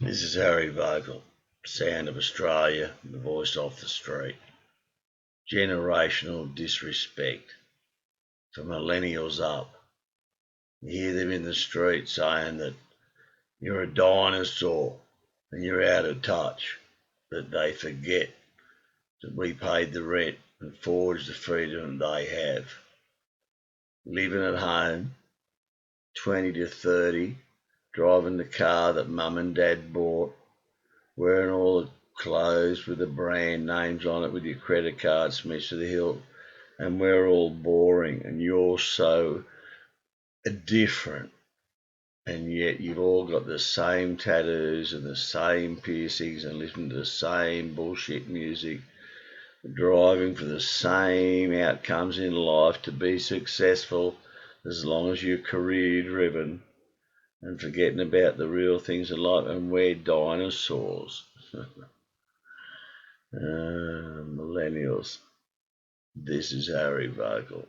This is Harry Vogel, sound of Australia, the voice off the street. Generational disrespect for millennials up. You hear them in the street saying that you're a dinosaur and you're out of touch, but they forget that we paid the rent and forged the freedom they have. Living at home, 20 to 30, driving the car that mum and dad bought, wearing all the clothes with the brand names on it with your credit card smashed to the hilt, and we're all boring and you're so different, and yet you've all got the same tattoos and the same piercings and listen to the same bullshit music, driving for the same outcomes in life to be successful as long as you're career driven and forgetting about the real things in life, and we're dinosaurs. Millennials. This is Harry Vogel.